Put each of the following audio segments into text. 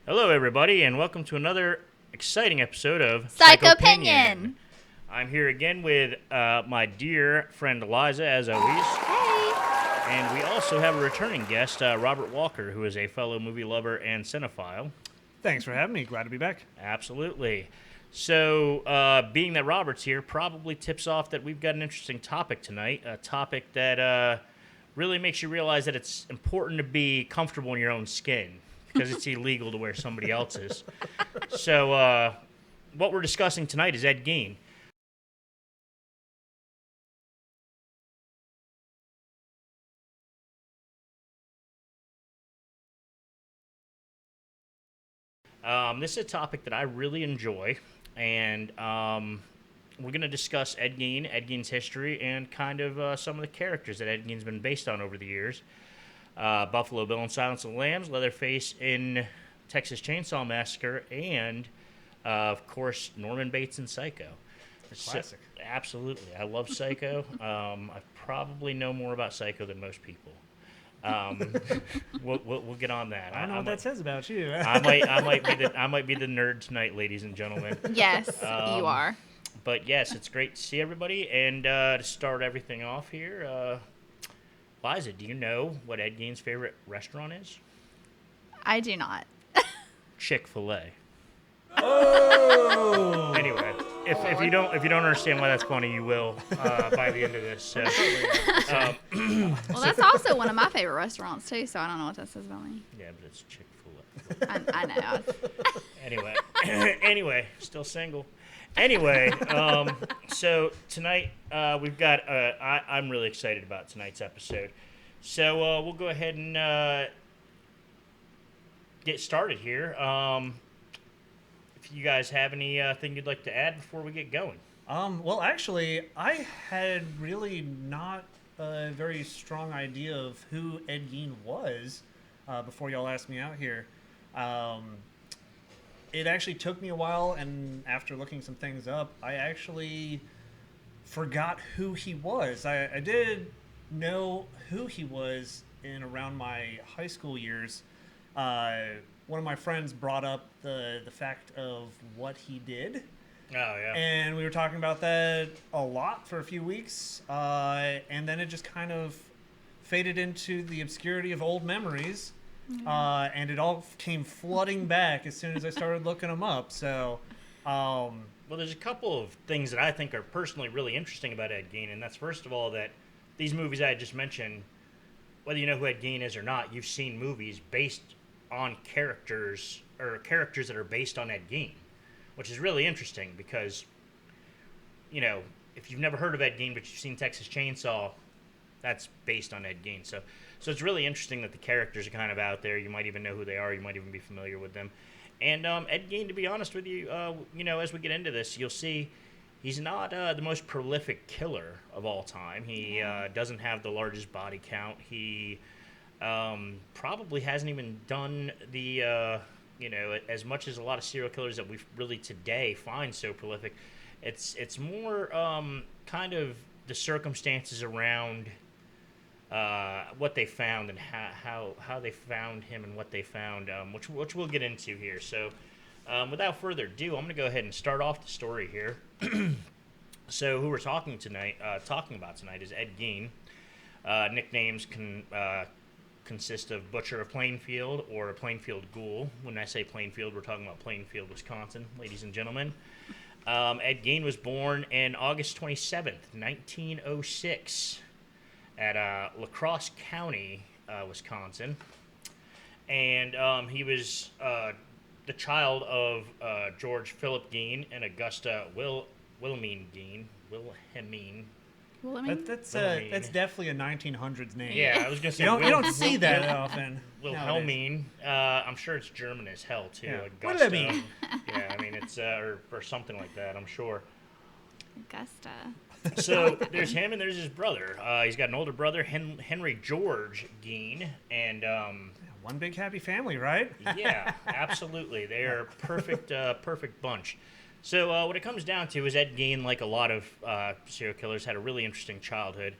Hello, everybody, and welcome to another exciting episode of Psychopinion. I'm here again with my dear friend Eliza, as always. Hey. And we also have a returning guest, Robert Walker, who is a fellow movie lover and cinephile. Thanks for having me. Glad to be back. Absolutely. So, being that Robert's here, probably tips off that we've got an interesting topic tonight, a topic that really makes you realize that it's important to be comfortable in your own skin, because it's illegal to wear somebody else's. So, what we're discussing tonight is Ed Gein. This is a topic that I really enjoy, and we're going to discuss Ed Gein, Ed Gein's history, and kind of some of the characters that Ed Gein's been based on over the years. Buffalo Bill in Silence of the Lambs, Leatherface in Texas Chainsaw Massacre, and, of course, Norman Bates in Psycho. Classic. Absolutely. I love Psycho. I probably know more about Psycho than most people. We'll get on that. I don't know what that says about you. I might be the nerd tonight, ladies and gentlemen. Yes, you are. But yes, it's great to see everybody. And to start everything off here, Liza, do you know what Ed Gein's favorite restaurant is? I do not. Chick-fil-A. Oh. Anyway, if you don't understand why that's funny, you will by the end of this. So, Well, that's also one of my favorite restaurants too. So I don't know what that says about me. yeah, but it's Chick-fil-A. I know. Anyway, still single. Anyway, so tonight we've got. I'm really excited about tonight's episode. So we'll go ahead and get started here. If you guys have anything you'd like to add before we get going. Well, actually, I had really not a very strong idea of who Ed Gein was before y'all asked me out here. It actually took me a while, and after looking some things up, I actually forgot who he was. I did know who he was in around my high school years. One of my friends brought up the fact of what he did. Oh, yeah. And we were talking about that a lot for a few weeks. And then it just kind of faded into the obscurity of old memories. And it all came flooding back as soon as I started looking them up. So, well, there's a couple of things that I think are personally really interesting about Ed Gein, and that's first of all that these movies I just mentioned, whether you know who Ed Gein is or not, you've seen movies based on characters or characters that are based on Ed Gein, which is really interesting because, you know, if you've never heard of Ed Gein but you've seen Texas Chainsaw, that's based on Ed Gein. So it's really interesting that the characters are kind of out there. You might even know who they are. You might even be familiar with them. And Ed Gein, to be honest with you, you know, as we get into this, you'll see he's not the most prolific killer of all time. He doesn't have the largest body count. He probably hasn't even done the, you know, as much as a lot of serial killers that we really today find so prolific. It's more kind of the circumstances around what they found and how they found him and what they found, which we'll get into here. So without further ado, I'm going to go ahead and start off the story here. So who we're talking about tonight is Ed Gein. Nicknames consist of Butcher of Plainfield or Plainfield Ghoul. When I say Plainfield, we're talking about Plainfield, Wisconsin, ladies and gentlemen. Ed Gein was born in August 27th, 1906 at La Crosse County, Wisconsin. And he was the child of George Philip Gein and Augusta Wilhelmine Gein. that's definitely a 1900s name. Yeah, I was going to say you don't see that often. Wilhelmine. I'm sure it's German as hell, too. Yeah. Augusta. Wilhelmine. Yeah, I mean, it's, or something like that, I'm sure. Augusta. So there's him and there's his brother. He's got an older brother, Henry George Gein, and one big happy family, right? yeah, absolutely. They are perfect bunch. So what it comes down to is Ed Gein, like a lot of serial killers, had a really interesting childhood.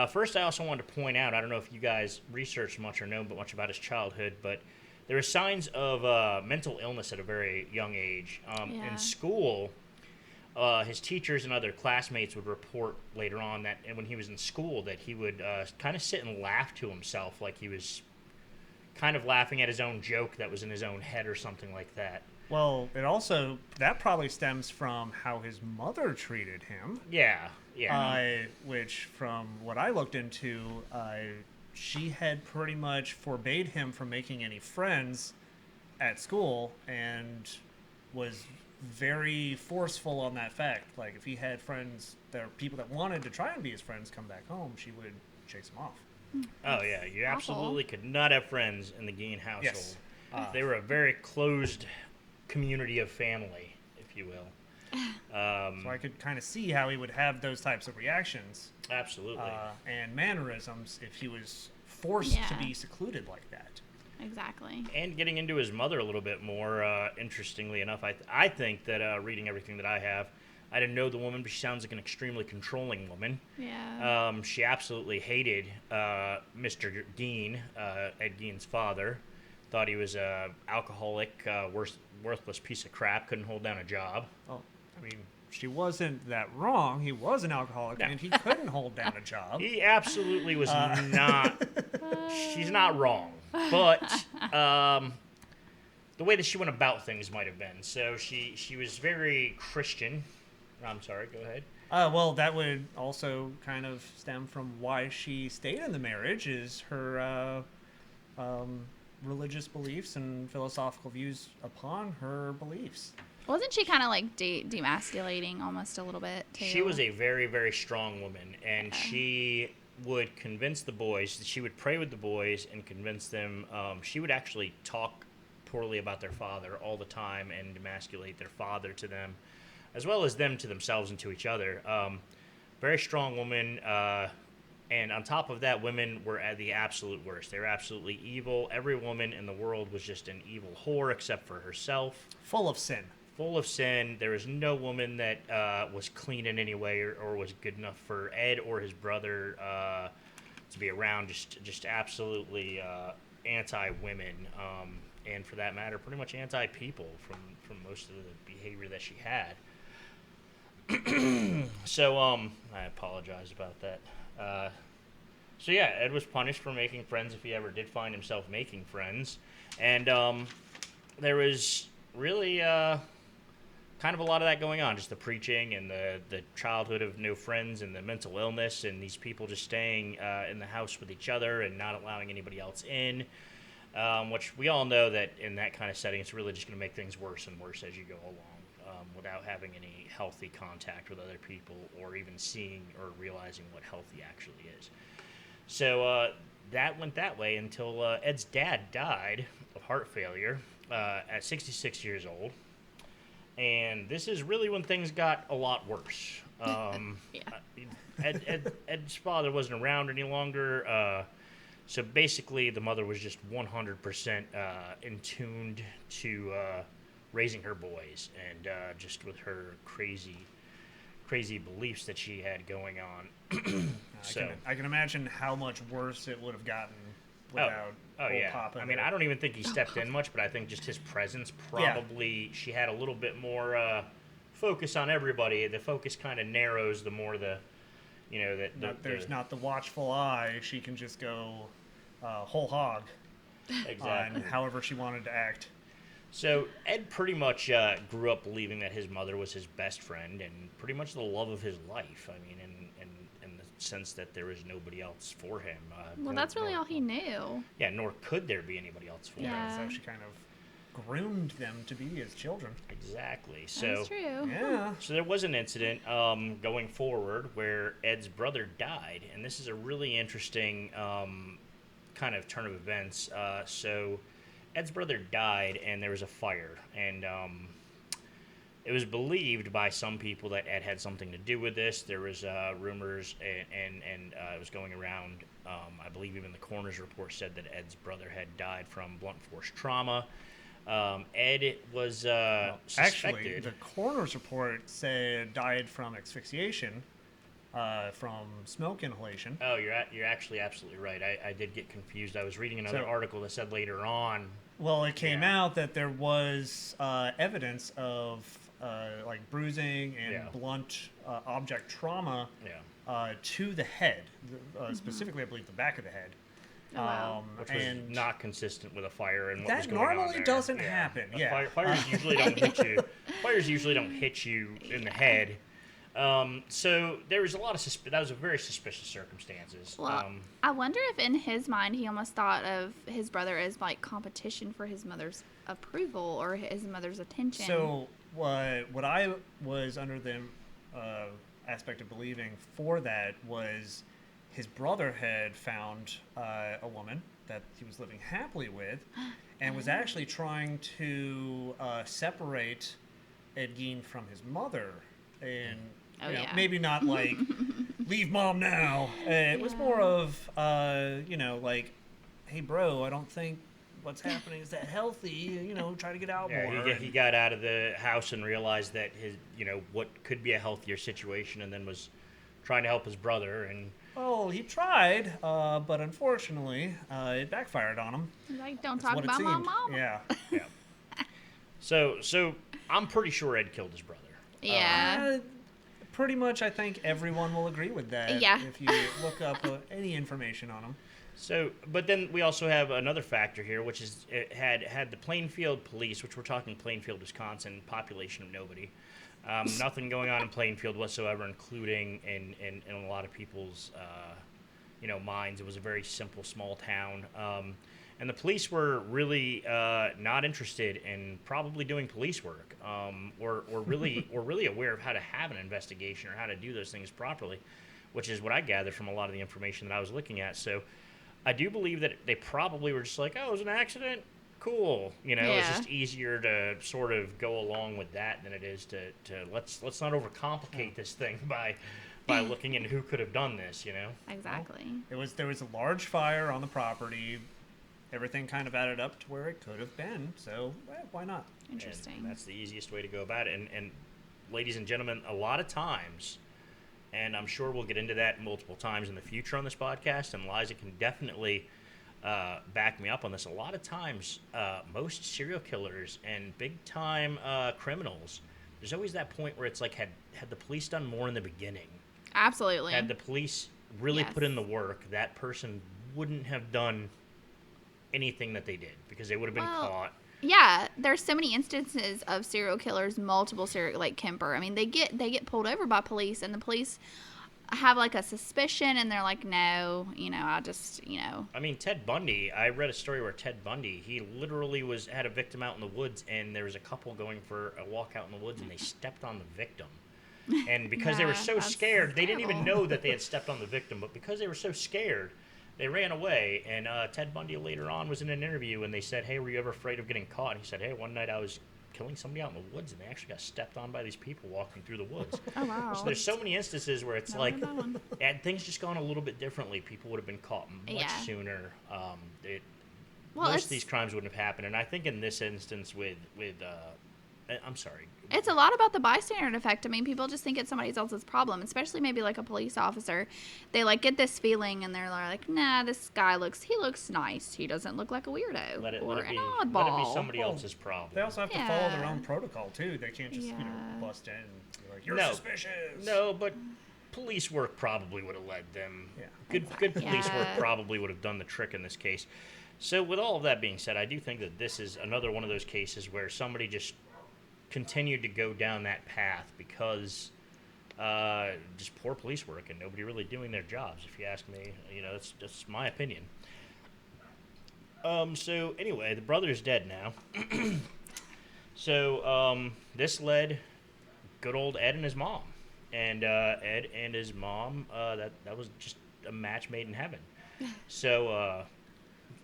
First, I also wanted to point out, I don't know if you guys researched much or know much about his childhood, but there were signs of mental illness at a very young age. Yeah. In school, his teachers and other classmates would report later on that when he was in school that he would kind of sit and laugh to himself, like he was kind of laughing at his own joke that was in his own head or something like that. Well, that probably stems from how his mother treated him. Yeah. Which, from what I looked into, she had pretty much forbade him from making any friends at school and was very forceful on that fact. Like, if he had friends, people that wanted to try and be his friends come back home, she would chase them off. Oh, yeah. You awful. absolutely could not have friends in the Gein household. Yes. They were a very closed community of family, if you will. So I could kind of see how he would have those types of reactions. Absolutely. And mannerisms if he was forced to be secluded like that. Exactly. And getting into his mother a little bit more, interestingly enough, I think that reading everything that I didn't know the woman, but she sounds like an extremely controlling woman. Yeah. She absolutely hated Mr. Gein, Ed Gein's father. Thought he was a alcoholic, worthless piece of crap, couldn't hold down a job. Oh, I mean, she wasn't that wrong. He was an alcoholic, and he couldn't hold down a job. He absolutely was not. She's not wrong. But the way that she went about things might have been. So she was very Christian. I'm sorry, go ahead. Well, that would also kind of stem from why she stayed in the marriage, is her religious beliefs and philosophical views upon her beliefs. Wasn't she kind of like demasculating almost a little bit, too? She was a very, very strong woman, and she would convince the boys. She would pray with the boys and convince them. She would actually talk poorly about their father all the time and demasculate their father to them, as well as them to themselves and to each other. Very strong woman, and on top of that, women were at the absolute worst. They were absolutely evil. Every woman in the world was just an evil whore except for herself. Full of sin. Full of sin. There was no woman that was clean in any way or was good enough for Ed or his brother to be around. Just absolutely anti-women, and for that matter, pretty much anti-people from most of the behavior that she had. So I apologize about that. So yeah, Ed was punished for making friends if he ever did find himself making friends, and there was really kind of a lot of that going on, just the preaching and the childhood of no friends and the mental illness and these people just staying in the house with each other and not allowing anybody else in, which we all know that in that kind of setting it's really just going to make things worse and worse as you go along, without having any healthy contact with other people or even seeing or realizing what healthy actually is. So that went that way until Ed's dad died of heart failure at 66 years old. And this is really when things got a lot worse. Ed's father wasn't around any longer. So basically, the mother was just 100% in tuned to raising her boys, and just with her crazy beliefs that she had going on. I can imagine how much worse it would have gotten without Papa. I mean, I don't even think he stepped in much, but I think just his presence probably, she had a little bit more focus on everybody. The focus kind of narrows the more there's not the watchful eye. She can just go whole hog exactly on however she wanted to act. So Ed pretty much grew up believing that his mother was his best friend and pretty much the love of his life. I mean, in the sense that there was nobody else for him. Well, that's really all he knew. Yeah, nor could there be anybody else for him. So she kind of groomed them to be his children. Exactly. So That's true. Yeah. So there was an incident going forward where Ed's brother died, and this is a really interesting kind of turn of events. So Ed's brother died, and there was a fire, and it was believed by some people that Ed had something to do with this. There was rumors, and it was going around. I believe even the coroner's report said that Ed's brother had died from blunt force trauma. Ed was suspected. Actually, the coroner's report said died from asphyxiation, from smoke inhalation. Oh, you're actually absolutely right. I did get confused. I was reading another article that said later on Well, it came out that there was evidence of like bruising and blunt object trauma to the head, specifically, I believe, the back of the head. Oh, wow. Which was not consistent with a fire and what was That going on normally there. doesn't happen. Fires usually don't hit you. Fires usually don't hit you in the head. So there was a lot of that was a very suspicious circumstances. Well, I wonder if in his mind he almost thought of his brother as like competition for his mother's approval or his mother's attention. So what I was under the aspect of believing for that was his brother had found a woman that he was living happily with and was actually trying to separate Ed Gein from his mother. And maybe not like leave mom now. It was more of like, hey bro, I don't think what's happening is that healthy. Try to get out more. He got out of the house and realized that his what could be a healthier situation, and then was trying to help his brother. And well, he tried, but unfortunately, it backfired on him. Like, don't talk about my mom. Yeah. So I'm pretty sure Ed killed his brother. Yeah. Pretty much, I think everyone will agree with that. Yeah. If you look up any information on him. So, but then we also have another factor here, which is it had the Plainfield police, which we're talking Plainfield, Wisconsin, population of nobody. Nothing going on in Plainfield whatsoever, including in a lot of people's minds. It was a very simple, small town. And the police were really not interested in probably doing police work, or really aware of how to have an investigation or how to do those things properly, which is what I gathered from a lot of the information that I was looking at. So I do believe that they probably were just like, oh, it was an accident, cool. It's just easier to sort of go along with that than it is to let's not overcomplicate this thing by looking into who could have done this. Exactly. Well, there was a large fire on the property. Everything kind of added up to where it could have been, so why not? Interesting. And that's the easiest way to go about it. And ladies and gentlemen, a lot of times, and I'm sure we'll get into that multiple times in the future on this podcast, and Liza can definitely back me up on this. A lot of times, most serial killers and big-time criminals, there's always that point where it's like, had the police done more in the beginning? Absolutely. Had the police really put in the work, that person wouldn't have done anything that they did because they would have been caught. Yeah, there's so many instances of serial killers, multiple serial, like Kemper. I mean, they get pulled over by police, and the police have like a suspicion, and they're like, no, I just, I mean, Ted Bundy. I read a story where Ted Bundy, he literally had a victim out in the woods, and there was a couple going for a walk out in the woods, and they stepped on the victim. And because they were so scared, they didn't even know that they had stepped on the victim, but because they were so scared, they ran away. And Ted Bundy later on was in an interview, and they said, hey, were you ever afraid of getting caught? And he said, hey, one night I was killing somebody out in the woods, and they actually got stepped on by these people walking through the woods. Oh, wow. So there's so many instances where it's like, had things just gone a little bit differently, people would have been caught much sooner. Most of these crimes wouldn't have happened. And I think in this instance with I'm sorry. It's a lot about the bystander effect. I mean, people just think it's somebody else's problem, especially maybe like a police officer. They like get this feeling, and they're like, nah, this guy looks nice. He doesn't look like a weirdo let it an be oddball. somebody else's problem. They also have to follow their own protocol too. They can't just bust in and be like, you're suspicious. No, but police work probably would have led them. Yeah. Good police work probably would have done the trick in this case. So with all of that being said, I do think that this is another one of those cases where somebody just continued to go down that path because just poor police work and nobody really doing their jobs, if you ask me. That's just my opinion. So anyway, the brother's dead now. So this led good old Ed and his mom. And Ed and his mom, that was just a match made in heaven. So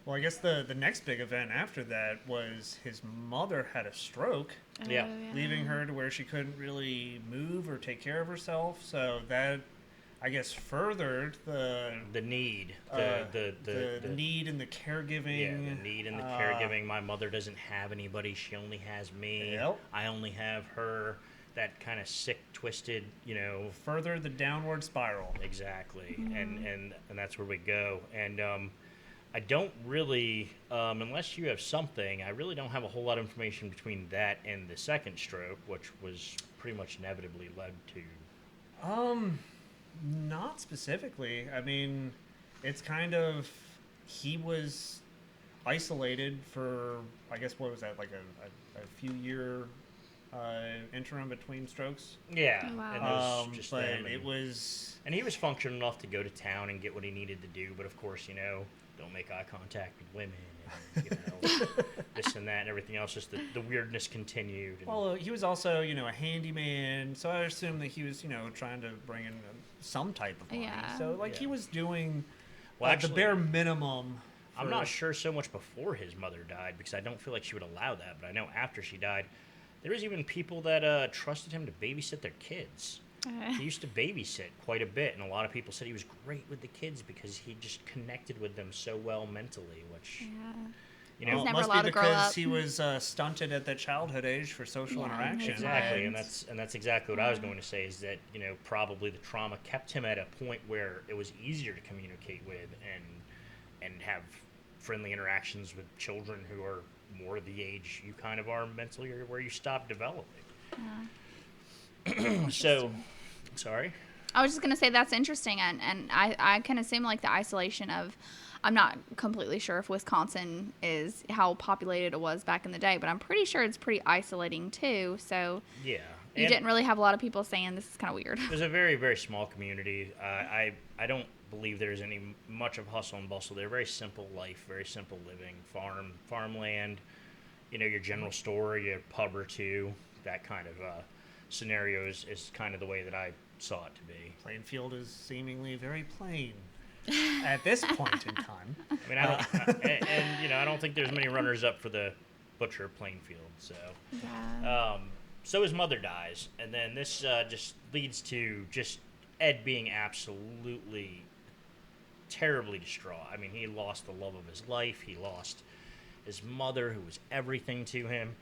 well, I guess the next big event after that was his mother had a stroke, leaving her to where she couldn't really move or take care of herself. So that, I guess, furthered the need, the need and the caregiving. Yeah, the need and the caregiving. My mother doesn't have anybody; she only has me. Yep. I only have her. That kind of sick, twisted, Further the downward spiral. Exactly, and that's where we go. And I don't really, unless you have something, I really don't have a whole lot of information between that and the second stroke, which was pretty much inevitably led to. Not specifically. I mean, it's kind of he was isolated for, I guess, what was that, like a few year interim between strokes. Yeah, Oh, wow. and it was just But them, it was and he was functional enough to go to town and get what he needed to do, but of course, don't make eye contact with women, and, this and that and everything else. Just the weirdness continued. And, well, he was also a handyman, so I assume that he was trying to bring in some type of money. Yeah. So like he Yeah. was doing Well, the actually, bare minimum. I'm for- not sure so much before his mother died, because I don't feel like she would allow that, but I know after she died, there was even people that trusted him to babysit their kids. He used to babysit quite a bit, and a lot of people said he was great with the kids because he just connected with them so well mentally, which, Yeah. Well, He's it never must allowed be to grow because up. he was stunted at the childhood age for social Yeah, interaction. exactly, and And- that's exactly what I was going to say, is that, probably the trauma kept him at a point where it was easier to communicate with and have friendly interactions with children who are more the age you kind of are mentally, or where you stop developing. So, sorry? I was just gonna say that's interesting, and I can assume like the isolation of, I'm not completely sure if Wisconsin is how populated it was back in the day, but I'm pretty sure it's pretty isolating too. So Yeah. you didn't really have a lot of people saying this is kind of weird. There's a very, very small community. I don't believe there's any much of hustle and bustle. They're very simple life, very simple living, farmland, your general store, your pub or two, that kind of scenario is kind of the way that I saw it to be. Plainfield is seemingly very plain at this point in time. I mean, I don't, and I don't think there's many runners up for the butcher of Plainfield. So, Yeah. so his mother dies, and then this just leads to just Ed being absolutely terribly distraught. I mean, he lost the love of his life. He lost his mother, who was everything to him.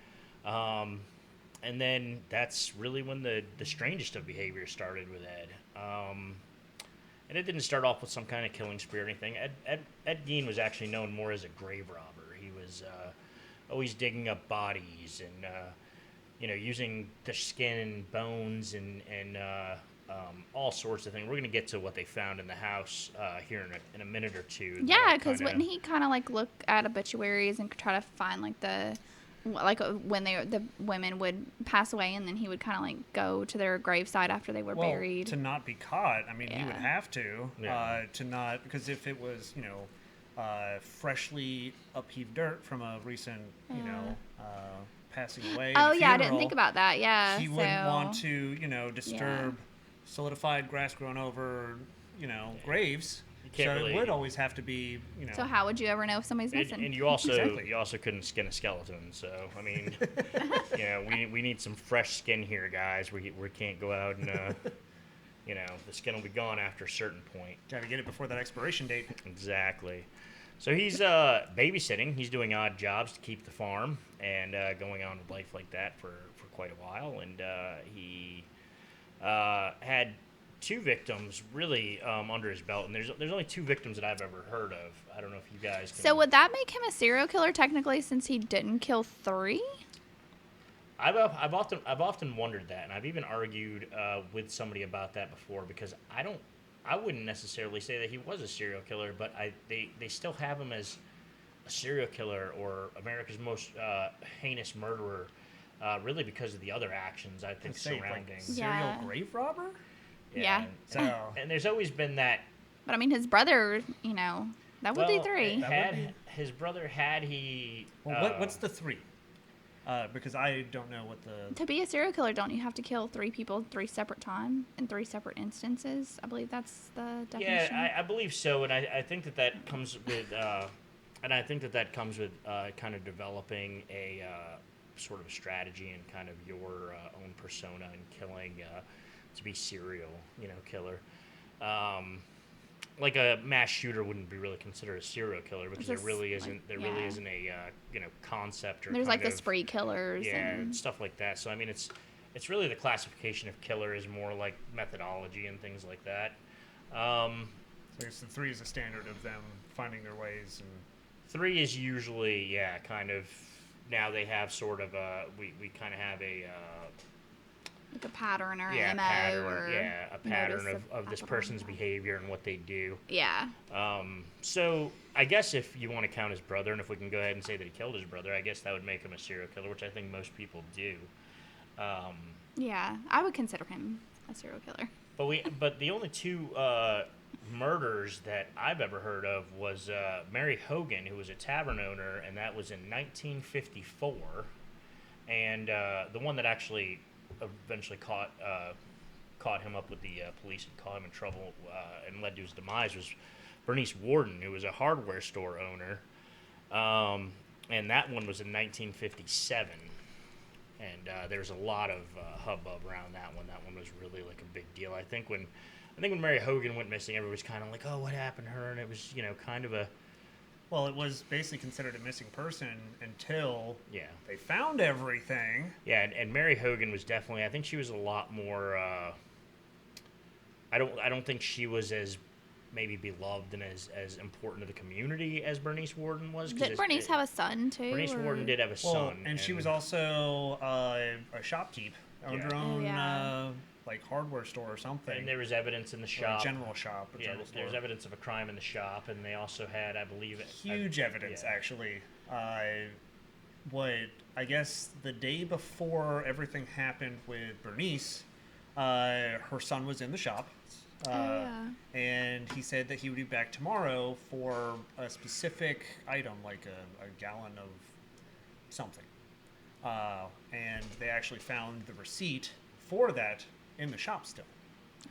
And then that's really when the strangest of behavior started with Ed. And it didn't start off with some kind of killing spree or anything. Ed Gein was actually known more as a grave robber. He was always digging up bodies and, using the skin and bones and all sorts of things. We're going to get to what they found in the house here in a minute or two. Yeah, because wouldn't he kind of like look at obituaries and try to find like when the women would pass away, and then he would kind of like go to their gravesite after they were buried. To not be caught, I mean, he would Yeah. have to, Yeah. to not, because if it was, freshly upheaved dirt from a recent, passing away. Oh and yeah, I didn't funeral, think about that. Yeah, He so, wouldn't want to, disturb solidified grass grown over, graves. You can't So really- it would always have to be, So how would you ever know if somebody's missing? And you also Exactly. you also couldn't skin a skeleton. So I mean, we need some fresh skin here, guys. We can't go out and the skin will be gone after a certain point. got to get it before that expiration date. Exactly. So he's babysitting. He's doing odd jobs to keep the farm and going on with life like that for quite a while. And he had two victims really under his belt. And there's only two victims that I've ever heard of. I don't know if you guys can... So would that make him a serial killer technically, since he didn't kill 3? I've often wondered that, and I've even argued with somebody about that before, because I wouldn't necessarily say that he was a serial killer, but they still have him as a serial killer or America's most heinous murderer, really because of the other actions I think surrounding. Serial Yeah. grave robber? Yeah. So And there's always been that. But I mean, his brother, that would be well, 3. His brother had he. well, what's the 3? Because I don't know what the... To be a serial killer, don't you have to kill 3 people 3 separate times in 3 separate instances? I believe that's the definition. Yeah, I believe so, and I think that comes with, kind of developing a sort of a strategy and kind of your own persona and killing to be serial, killer. Like a mass shooter wouldn't be really considered a serial killer because there Just really like- isn't yeah. a concept or There's kind like the of- spree killers. yeah, and stuff like that. So I mean, it's really the classification of killer is more like methodology and things like that. I guess the 3 is a standard of them finding their ways. And 3 is usually, kind of. Now they have sort of we kind of have a like a pattern or yeah MO pattern, or a pattern notice of this pattern. person's behavior and what they do. Yeah. So I guess if you want to count his brother, and if we can go ahead and say that he killed his brother, I guess that would make him a serial killer, which I think most people do. Yeah, I would consider him a serial killer. But the only 2 murders that I've ever heard of was Mary Hogan, who was a tavern owner, and that was in 1954. And the one that actually eventually caught him up with the police and caught him in trouble and led to his demise was Bernice Warden, who was a hardware store owner. And that one was in 1957. And there was a lot of hubbub around that one. That one was really like a big deal. I think when Mary Hogan went missing, everybody was kind of like, "Oh, what happened to her?" And it was, kind of a. well, it was basically considered a missing person until Yeah. they found everything. Yeah, and Mary Hogan was definitely. I think she was a lot more. I don't think she was as maybe beloved and as important to the community as Bernice Warden was. Did Bernice have a son too? Bernice or? Warden did have a Well, son, and she was also a shopkeep, owned her Yeah. own yeah. like hardware store or something. And there was evidence in the Or shop. a general shop. A Yeah, general there's store. evidence of a crime in the shop, and they also had, I believe, Huge evidence, yeah. actually. What I guess the day before everything happened with Bernice, her son was in the shop. Yeah. And he said that he would be back tomorrow for a specific item, like a gallon of something. And they actually found the receipt for that in the shop still.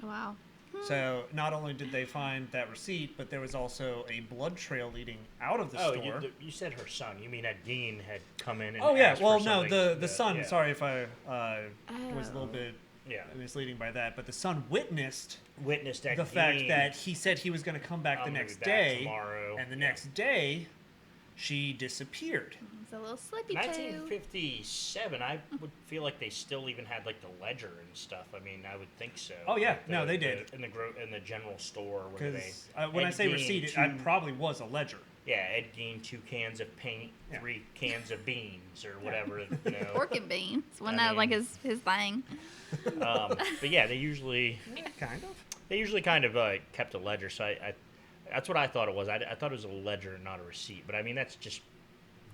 Oh, wow. So not only did they find that receipt, but there was also a blood trail leading out of the Oh, store. you said her son. You mean Ed Gein had come in and Oh yeah, asked well for no, something the son. yeah. Sorry if I was a little Oh. bit Yeah. misleading by that, but the son witnessed Witnessed Ed the fact Gein. that he said he was going to come back I'm the gonna next be back day, tomorrow. and the Yeah. next day she disappeared. It's a little slippy too. 1957, I would feel like they still even had like the ledger and stuff. I mean, I would think so. Oh, yeah. Like No, they did. in the general store where they. Because when I Ed say Gein, receipt, it 2 probably was a ledger. Yeah, Ed Gein, 2 cans of paint, Yeah. 3 cans of beans, or whatever. Pork and beans. Wasn't I that like mean- his thing? But yeah, they usually Kind of. kind of kept a ledger. So I that's what I thought it was. I thought it was a ledger and not a receipt. But I mean, that's just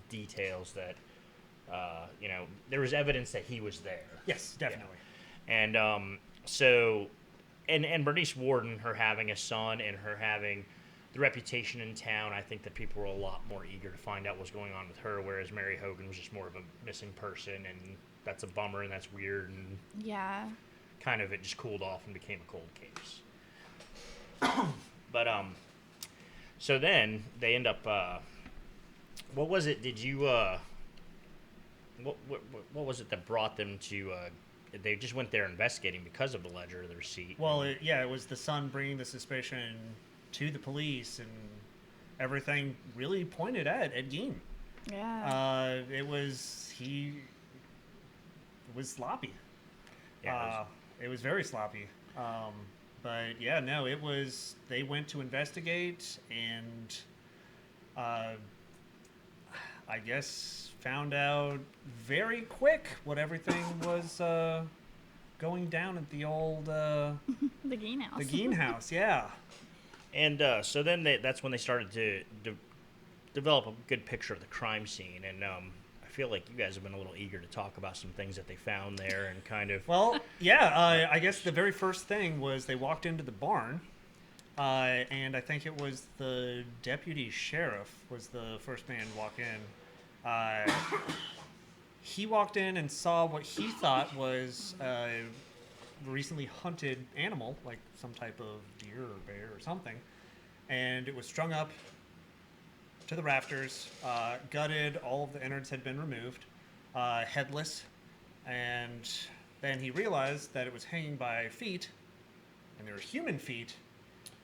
details that there was evidence that he was there. Yes, definitely. And so, and Bernice Warden, her having a son and her having the reputation in town, I think that people were a lot more eager to find out what's going on with her, whereas Mary Hogan was just more of a missing person, and that's a bummer and that's weird, and Yeah. kind of it just cooled off and became a cold case. But so then they end up. What was it? Did you what was it that brought them to? They just went there investigating because of the ledger or the receipt. Well, it was the son bringing the suspicion to the police, and everything really pointed at Ed Gein. Yeah. It was sloppy. Yeah, It was very sloppy. But yeah, no, it was. They went to investigate, and I guess found out very quick what everything was going down at the old the Gein house. the Gein house. Yeah. And so then that's when they started to develop a good picture of the crime scene. And I feel like you guys have been a little eager to talk about some things that they found there and kind of. Well, yeah. I guess the very first thing was they walked into the barn, and I think it was the deputy sheriff was the first man to walk in. He walked in and saw what he thought was a recently hunted animal, like some type of deer or bear or something, and it was strung up to the rafters, gutted, all of the innards had been removed, headless, and then he realized that it was hanging by feet, and there were human feet,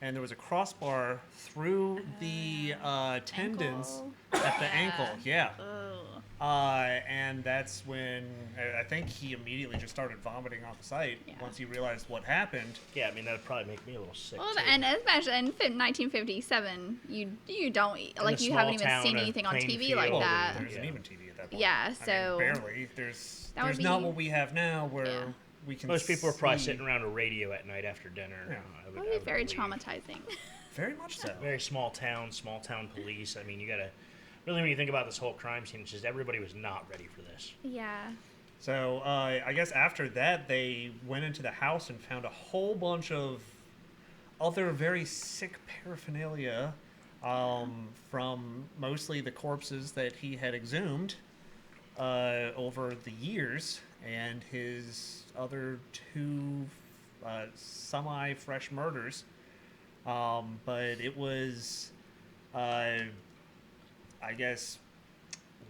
and there was a crossbar through the tendons Ankle. at the ankle. Yeah. Ugh. And that's when I think he immediately just started vomiting on the site Yeah. once he realized what happened. Yeah, I mean, that would probably make me a little sick, Well, too. and especially in 1957, you don't like you small haven't even town seen of anything on TV Plainfield. like Well, that. There isn't Yeah. even TV at that point. Yeah, I mean, so- barely. There's That would not be- what we have now, where Yeah. we can. Most people are probably see- sitting around a radio at night after dinner. Yeah. I That would be very believe. traumatizing. Very much so. Very small town police. I mean, you gotta really, when you think about this whole crime scene, it's just everybody was not ready for this. Yeah. So I guess after that, they went into the house and found a whole bunch of other very sick paraphernalia from mostly the corpses that he had exhumed over the years, and his other two semi-fresh murders. But it was, I guess,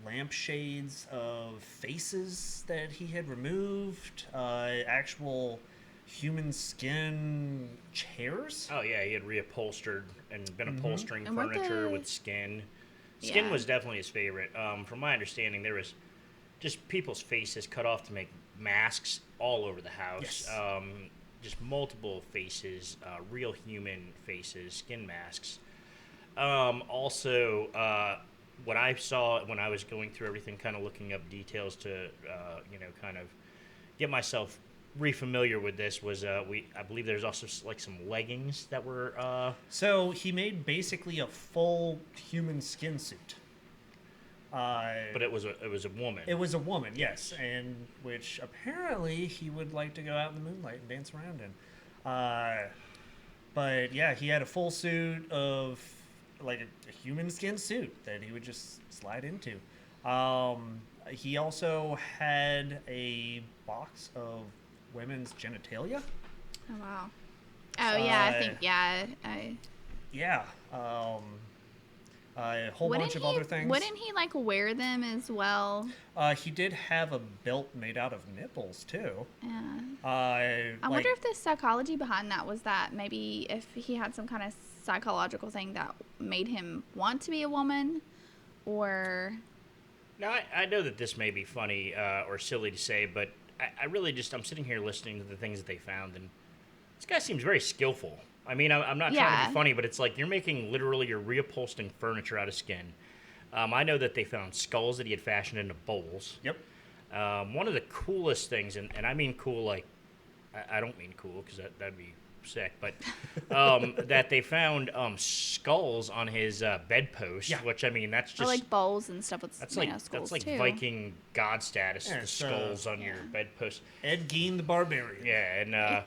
lampshades of faces that he had removed, actual human skin chairs. Oh yeah, he had reupholstered and been upholstering And weren't furniture they- with skin. Skin Yeah. was definitely his favorite. From my understanding, there was just people's faces cut off to make masks all over the house. Yes. Just multiple faces, real human faces, skin masks. Also, what I saw when I was going through everything, kind of looking up details to, kind of get myself refamiliar with this, was I believe there's also like some leggings that were. So he made basically a full human skin suit. But it was a woman. It was a woman, yes, and which apparently he would like to go out in the moonlight and dance around in. But yeah, he had a full suit of like a human skin suit that he would just slide into. He also had a box of women's genitalia. Oh wow. Oh yeah, I think Yeah. A whole bunch of other things. Wouldn't he like wear them as well? He did have a belt made out of nipples too. Yeah. I I wonder if the psychology behind that was that maybe if he had some kind of psychological thing that made him want to be a woman, or Now, I know that this may be funny or silly to say, but I really just, I'm sitting here listening to the things that they found, and this guy seems very skillful. I mean, I'm not trying to Yeah. be funny, but it's like you're reupholstering furniture out of skin. I know that they found skulls that he had fashioned into bowls. Yep. One of the coolest things, and I mean cool like, I don't mean cool because that'd be sick, but that they found skulls on his bedpost, Yeah. which I mean that's or just like bowls and stuff with that's skulls that's like too. Viking god status. Yeah, The it's, skulls on yeah. your bedpost. Ed Gein the Barbarian. Yeah, and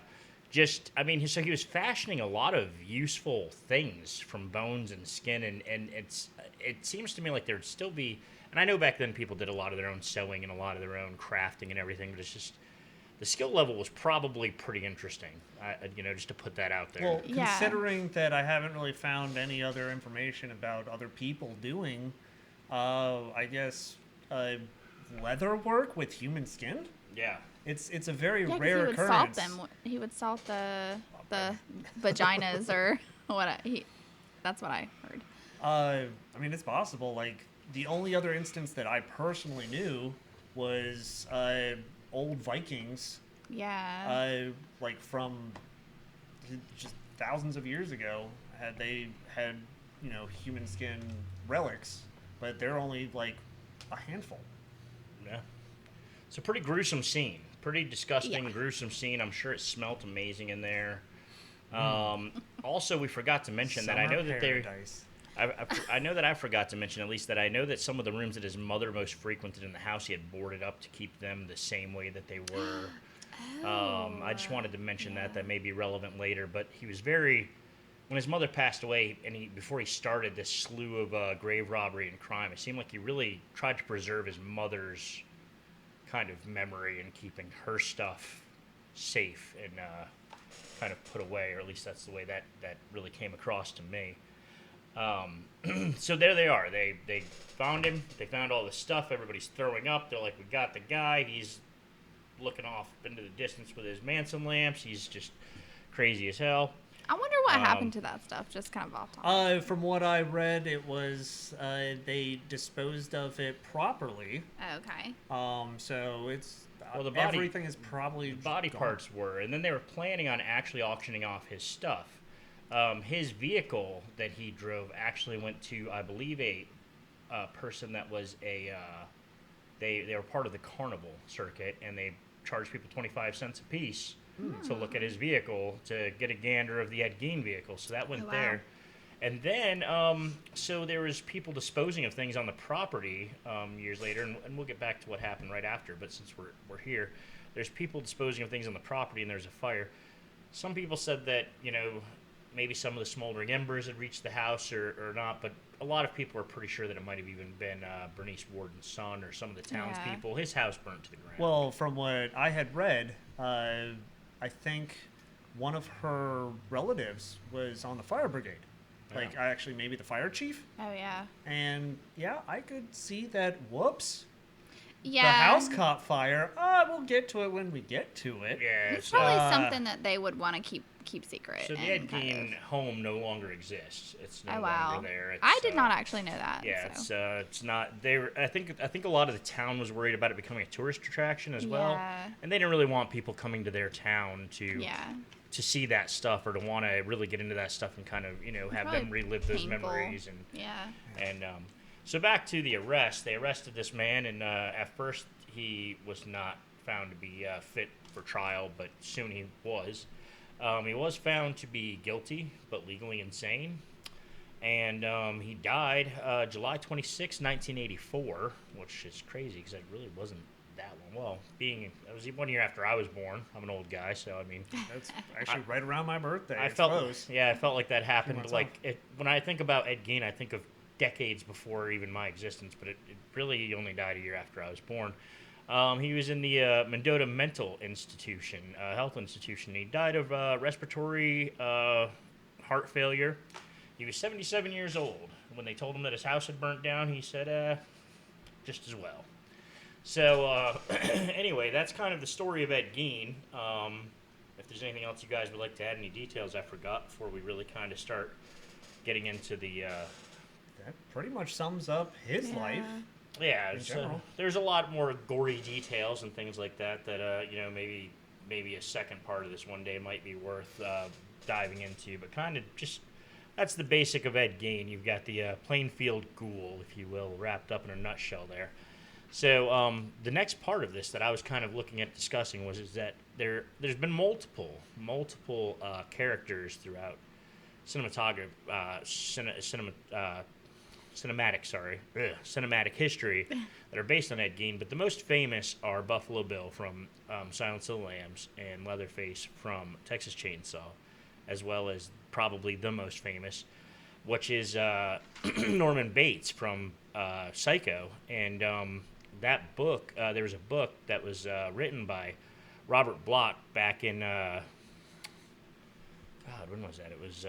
just I mean, so he was fashioning a lot of useful things from bones and skin, and it seems to me like there'd still be. And I know back then people did a lot of their own sewing and a lot of their own crafting and everything, but it's just the skill level was probably pretty interesting. Just to put that out there. Well, Yeah. considering that I haven't really found any other information about other people doing, I guess, leather work with human skin. yeah. It's a very Yeah, 'cause rare he would occurrence. salt them. He would salt the vaginas or what? That's what I heard. I mean, it's possible. Like the only other instance that I personally knew was old Vikings, Yeah. like from just thousands of years ago. They had human skin relics, but they're only like a handful. Yeah. It's a pretty gruesome scene. Pretty disgusting, Yeah. gruesome scene. I'm sure it smelt amazing in there. Also, we forgot to mention that I know that they're. Paradise. I know that I forgot to mention, at least, that I know that some of the rooms that his mother most frequented in the house, he had boarded up to keep them the same way that they were. I just wanted to mention that may be relevant later. But he was very, when his mother passed away, and before he started this slew of grave robbery and crime, it seemed like he really tried to preserve his mother's kind of memory and keeping her stuff safe and kind of put away, or at least that's the way that really came across to me. So there they are. They found him. They found all the stuff. Everybody's throwing up. They're like, we got the guy. He's looking off into the distance with his Manson lamps. He's just crazy as hell. I wonder what happened to that stuff. Just kind of off topic. From what I read, it was they disposed of it properly. Okay. So it's Well, everything is probably the body gone. parts were, and then they were planning on actually auctioning off his stuff. His vehicle that he drove actually went to, I believe, a person that was they were part of the carnival circuit, and they charged people 25 cents a piece to look at his vehicle to get a gander of the Ed Gein vehicle. So that went Oh, wow. there. And then, so there was people disposing of things on the property years later, and we'll get back to what happened right after. But since we're here, there's people disposing of things on the property, and there's a fire. Some people said that maybe some of the smoldering embers had reached the house or not, but a lot of people are pretty sure that it might have even been Bernice Warden's son or some of the townspeople. His house burnt to the ground. Well, from what I had read, I think one of her relatives was on the fire brigade. Like, Yeah. actually, maybe the fire chief. Oh yeah. And yeah, I could see that. Whoops. Yeah. The house caught fire. We'll get to it when we get to it. Yeah, It's so, probably something that they would want to keep secret. so the and Ed kind Gein of- home no longer exists. It's no Oh wow. longer there. I did not actually know that. Yeah, so. it's not. I think a lot of the town was worried about it becoming a tourist attraction as well, Yeah. and they didn't really want people coming to their town Yeah. to see that stuff or to want to really get into that stuff and kind of have them Probably relive those painful. memories Yeah. and so back to the arrest. They arrested this man, and at first he was not found to be fit for trial, but soon he was. He was found to be guilty, but legally insane. And he died July 26, 1984, which is crazy because it really wasn't that long. Well, it was 1 year after I was born. I'm an old guy, so I mean, That's actually right around my birthday. I it's felt close. yeah, I felt like that happened. months Like when I think about Ed Gein, I think of decades before even my existence, but it really only died a year after I was born. He was in the Mendota Mental Institution, health institution. He died of respiratory heart failure. He was 77 years old. When they told him that his house had burnt down, he said, just as well. So, anyway, that's kind of the story of Ed Gein. If there's anything else you guys would like to add, any details I forgot before we really kind of start getting into the... That pretty much sums up his Yeah. life. Yeah, in so general. there's a lot more gory details and things like that maybe a second part of this one day might be worth diving into. But kind of just that's the basic of Ed Gein. You've got the Plainfield Ghoul, if you will, wrapped up in a nutshell there. So the next part of this that I was kind of looking at discussing is that there's been multiple characters throughout cinematic history that are based on Ed Gein, but the most famous are Buffalo Bill from Silence of the Lambs and Leatherface from Texas Chainsaw, as well as probably the most famous, which is Norman Bates from Psycho. And that book, there was a book that was written by Robert Bloch back in, God, when was that? It was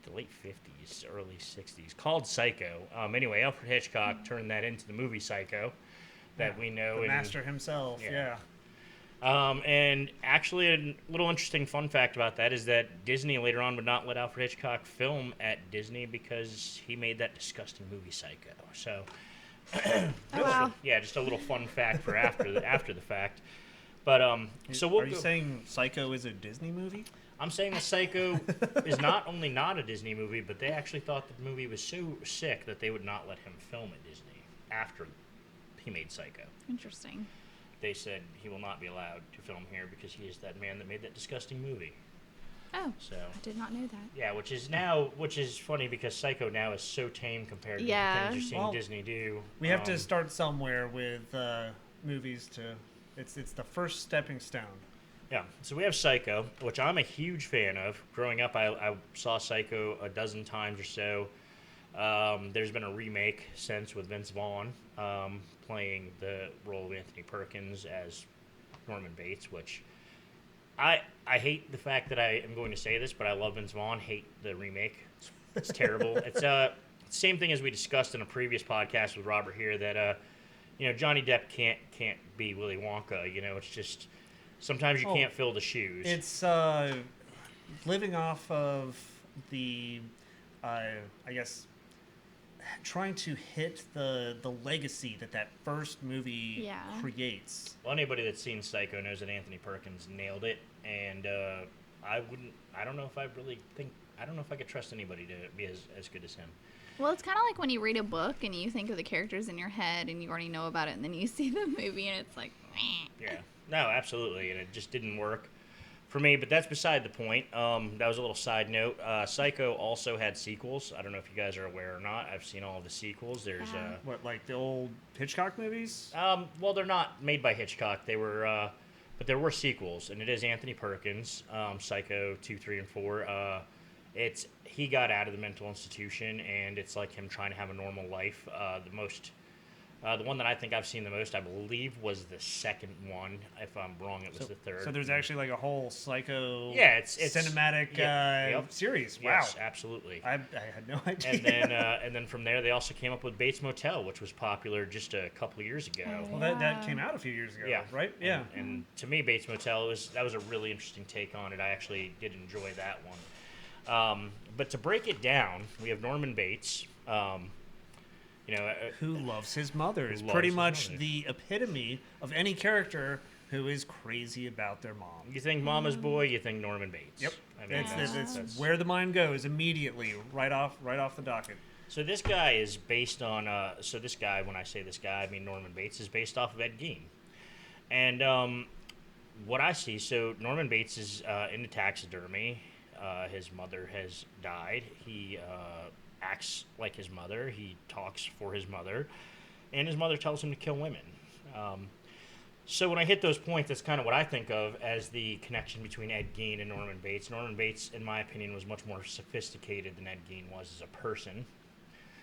the late 50s, early 60s, called Psycho. Anyway, Alfred Hitchcock turned that into the movie Psycho that we know. The master himself, Yeah. yeah. And actually, a little interesting fun fact about that is that Disney later on would not let Alfred Hitchcock film at Disney because he made that disgusting movie Psycho. So, Oh, wow. yeah, just a little fun fact for after the fact. But so we'll Are you go- saying Psycho is a Disney movie? I'm saying that Psycho is not only not a Disney movie, but they actually thought the movie was so sick that they would not let him film at Disney after he made Psycho. Interesting. They said he will not be allowed to film here because he is that man that made that disgusting movie. Oh, So I did not know that. yeah, which is funny because Psycho now is so tame compared to Yeah. the things you're seeing Well, Disney do. We have to start somewhere with movies to. It's the first stepping stone. Yeah, so we have Psycho, which I'm a huge fan of. Growing up, I saw Psycho a dozen times or so. There's been a remake since with Vince Vaughn playing the role of Anthony Perkins as Norman Bates, which I hate the fact that I am going to say this, but I love Vince Vaughn. Hate the remake. It's terrible. It's same thing as we discussed in a previous podcast with Robert here that Johnny Depp can't be Willy Wonka. It's just Sometimes you can't fill the shoes. It's living off of the, I guess, trying to hit the legacy that first movie creates. Well, anybody that's seen Psycho knows that Anthony Perkins nailed it, and I don't know if I could trust anybody to be as good as him. Well, it's kind of like when you read a book and you think of the characters in your head and you already know about it, and then you see the movie and it's like, meh. Yeah, no, absolutely, and it just didn't work for me. But that's beside the point. That was a little side note. Psycho also had sequels. I don't know if you guys are aware or not. I've seen all of the sequels. There's What, like the old Hitchcock movies? well, they're not made by Hitchcock. They were, but there were sequels, and it is Anthony Perkins, Psycho 2, 3, and 4. He got out of the mental institution, and it's like him trying to have a normal life. The one that I think I've seen the most, I believe, was the second one. If I'm wrong, it was the third. So there's actually like a whole Psycho it's cinematic series. Wow. Yes, absolutely. I had no idea. And then from there, they also came up with Bates Motel, which was popular just a couple of years ago. Well, that came out a few years ago, right? Yeah. And to me, Bates Motel was a really interesting take on it. I actually did enjoy that one. But to break it down, we have Norman Bates. Who loves his mother is pretty much the epitome of any character who is crazy about their mom. You think Mama's Boy, you think Norman Bates. Yep. I mean, It's where the mind goes immediately, right off the docket. So this guy is based on. This guy, when I say this guy, I mean Norman Bates, is based off of Ed Gein. And what I see, so Norman Bates is into taxidermy. His mother has died. He acts like his mother. He talks for his mother. And his mother tells him to kill women. So when I hit those points, that's kind of what I think of as the connection between Ed Gein and Norman Bates. Norman Bates, in my opinion, was much more sophisticated than Ed Gein was as a person.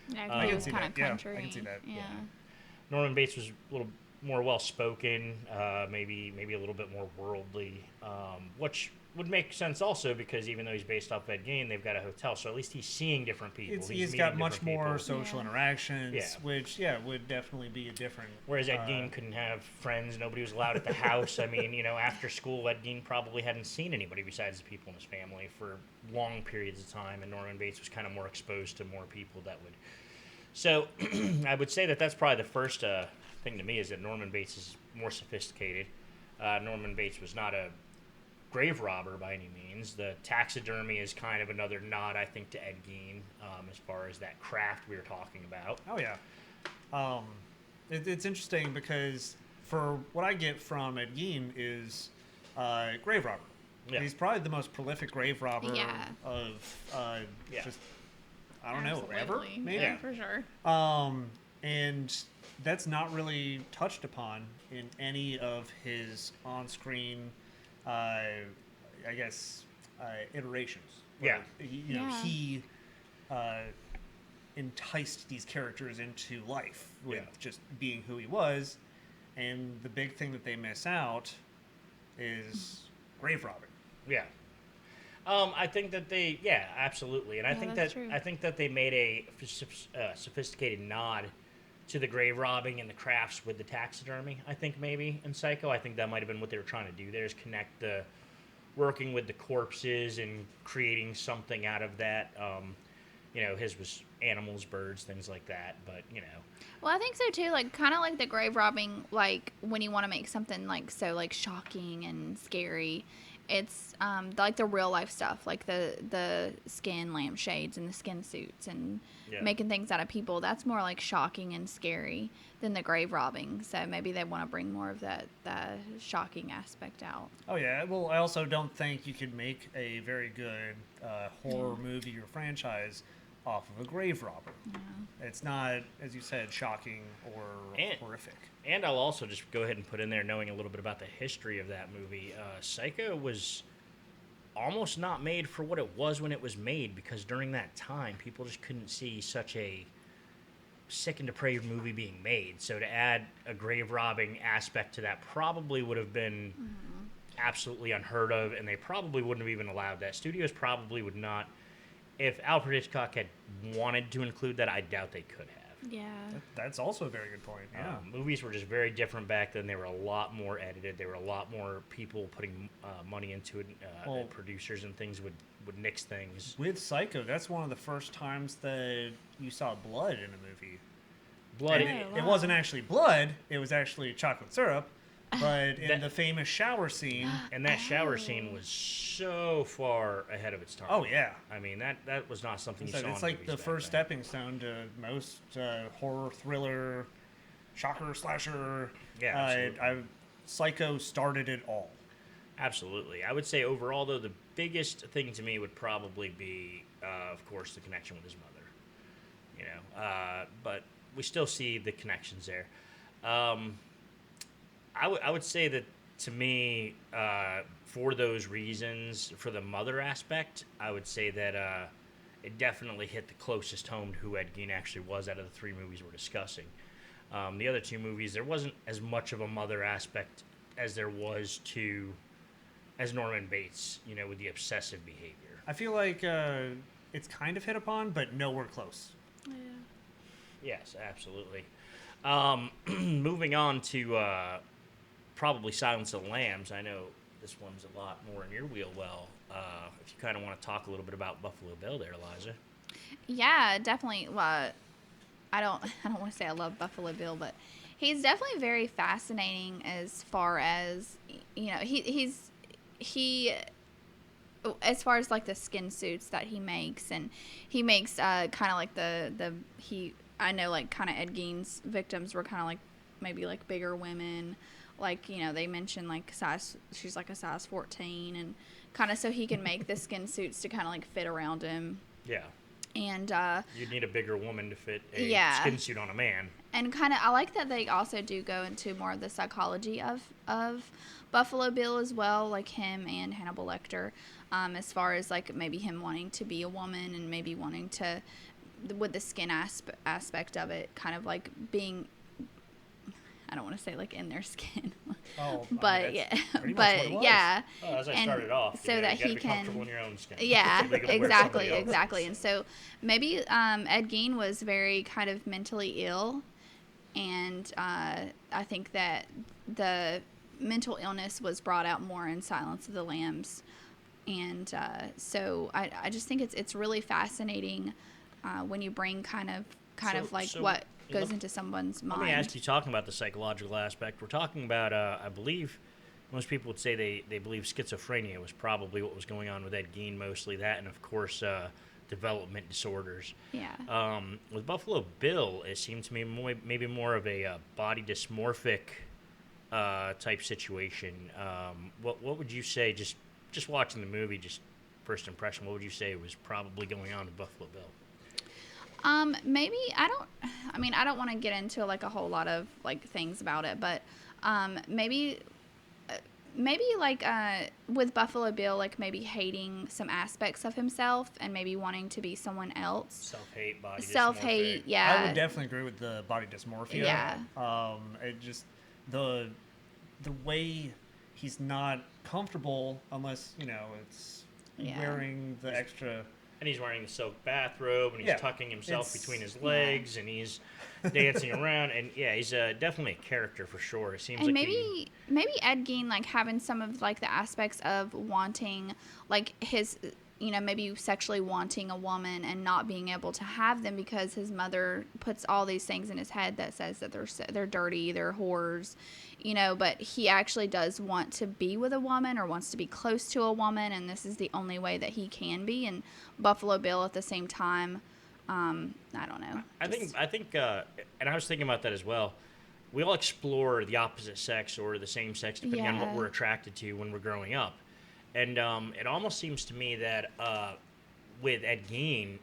Yeah, he was kind of country. I can see that. Yeah. Norman Bates was a little more well-spoken, maybe a little bit more worldly, which would make sense also because even though he's based off Ed Gein, they've got a hotel, so at least he's seeing different people. He's got much more social Yeah. interactions, which would definitely be a different. Whereas Ed Gein couldn't have friends, nobody was allowed at the house. I mean, after school, Ed Gein probably hadn't seen anybody besides the people in his family for long periods of time, and Norman Bates was kind of more exposed to more people that would. So I would say that that's probably the first thing to me is that Norman Bates is more sophisticated. Norman Bates was not a grave robber by any means. The taxidermy is kind of another nod, I think, to Ed Gein as far as that craft we were talking about. Oh, yeah. It's interesting because for what I get from Ed Gein is grave robber. Yeah. He's probably the most prolific grave robber of just, I don't know, ever, maybe? Yeah, for sure. And that's not really touched upon in any of his on-screen iterations. Yeah. He enticed these characters into life with just being who he was, and the big thing that they miss out is grave robbing. Yeah. I think that they, absolutely, and I think that they made a sophisticated nod to the grave robbing and the crafts with the taxidermy. I think maybe in Psycho, I think that might have been what they were trying to do. There is connect the working with the corpses and creating something out of that. His was animals, birds, things like that. But Well, I think so too. Like kind of like the grave robbing. Like when you want to make something like so like shocking and scary. It's like the real life stuff, like the skin lampshades and the skin suits and making things out of people. That's more like shocking and scary than the grave robbing. So maybe they want to bring more of that shocking aspect out. Oh yeah. Well, I also don't think you could make a very good horror movie or franchise off of a grave robber. Yeah. It's not, as you said, shocking or horrific. And I'll also just go ahead and put in there, knowing a little bit about the history of that movie, Psycho was almost not made for what it was when it was made, because during that time, people just couldn't see such a sick and depraved movie being made. So to add a grave robbing aspect to that probably would have been absolutely unheard of, and they probably wouldn't have even allowed that. Studios probably would not. If Alfred Hitchcock had wanted to include that, I doubt they could have. Yeah. That's also a very good point. Yeah. Movies were just very different back then. They were a lot more edited. There were a lot more people putting money into it. And producers and things would nix things. With Psycho, that's one of the first times that you saw blood in a movie. Blood. It wasn't actually blood. It was actually chocolate syrup. But in the famous shower scene, and that shower scene was so far ahead of its time. oh yeah, I mean that was not something you saw. it's in like movies the back first then. stepping stone to most horror thriller, shocker slasher. Yeah, absolutely. Psycho started it all. Absolutely. I would say overall, though, the biggest thing to me would probably be, of course, the connection with his mother. You know, but we still see the connections there. I would say that to me, for those reasons, for the mother aspect, I would say that it definitely hit the closest home to who Ed Gein actually was out of the three movies we're discussing. The other two movies, there wasn't as much of a mother aspect as there was as Norman Bates, you know, with the obsessive behavior. I feel like it's kind of hit upon, but nowhere close. Yeah. Yes, absolutely. Moving on to probably Silence of the Lambs. I know this one's a lot more in your wheel. If you kind of want to talk a little bit about Buffalo Bill there, Eliza. Yeah, definitely. Well, I don't want to say I love Buffalo Bill, but he's definitely very fascinating as far as, you know, he as far as like the skin suits that he makes, and he makes kind of like I know like kind of Ed Gein's victims were kind of like maybe like bigger women, like, you know, they mentioned like she's like a size 14, and kind of so he can make the skin suits to kind of like fit around him. Yeah. And you'd need a bigger woman to fit a skin suit on a man. And kind of, I like that they also do go into more of the psychology of Buffalo Bill as well, like him and Hannibal Lecter, as far as like maybe him wanting to be a woman and maybe wanting to, with the skin aspect of it, kind of like being, I don't want to say like in their skin, but yeah, but yeah. Well, as I started off, so that you he be can comfortable in your own skin. Yeah, So exactly. And so maybe Ed Gein was very kind of mentally ill, and I think that the mental illness was brought out more in Silence of the Lambs, and so I just think it's really fascinating when you bring kind of what goes into someone's mind. Let me ask you, talking about the psychological aspect, we're talking about, I believe, most people would say they believe schizophrenia was probably what was going on with Ed Gein, mostly that, and of course, development disorders. Yeah. With Buffalo Bill, it seemed to me maybe more of a body dysmorphic type situation. What would you say, just watching the movie, just first impression, what would you say was probably going on with Buffalo Bill? Maybe I don't want to get into like a whole lot of like things about it, but maybe like with Buffalo Bill, like maybe hating some aspects of himself and maybe wanting to be someone else. Self-hate, yeah. I would definitely agree with the body dysmorphia. Yeah. It just the way he's not comfortable unless, you know, it's wearing the extra. And he's wearing the silk bathrobe, and he's tucking himself between his legs, and he's dancing around. And he's definitely a character for sure. It seems and like maybe Ed Gein like having some of like the aspects of wanting like his, you know, maybe sexually wanting a woman and not being able to have them because his mother puts all these things in his head that says that they're dirty, they're whores, you know, but he actually does want to be with a woman or wants to be close to a woman, and this is the only way that he can be. And Buffalo Bill at the same time, I don't know. I think, and I was thinking about that as well. We all explore the opposite sex or the same sex depending on what we're attracted to when we're growing up. And it almost seems to me that with Ed Gein,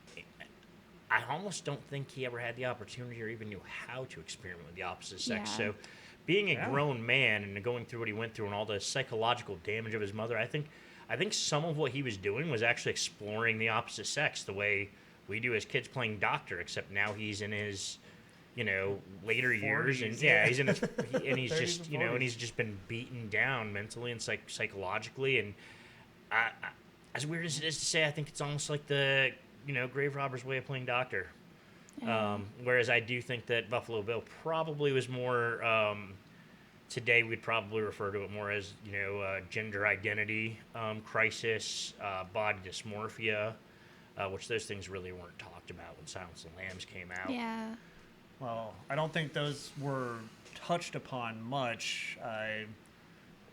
I almost don't think he ever had the opportunity or even knew how to experiment with the opposite sex. Yeah. So being a grown man and going through what he went through and all the psychological damage of his mother, I think some of what he was doing was actually exploring the opposite sex the way we do as kids playing doctor, except now he's in his, you know, later years, and he's in his, and he's just, you know, and he's just been beaten down mentally and psychologically, and as weird as it is to say, I think it's almost like the, you know, grave robber's way of playing doctor. Whereas I do think that Buffalo Bill probably was more. Today we'd probably refer to it more as gender identity crisis, body dysmorphia, which those things really weren't talked about when Silence of the Lambs came out. Yeah. Well, I don't think those were touched upon much. I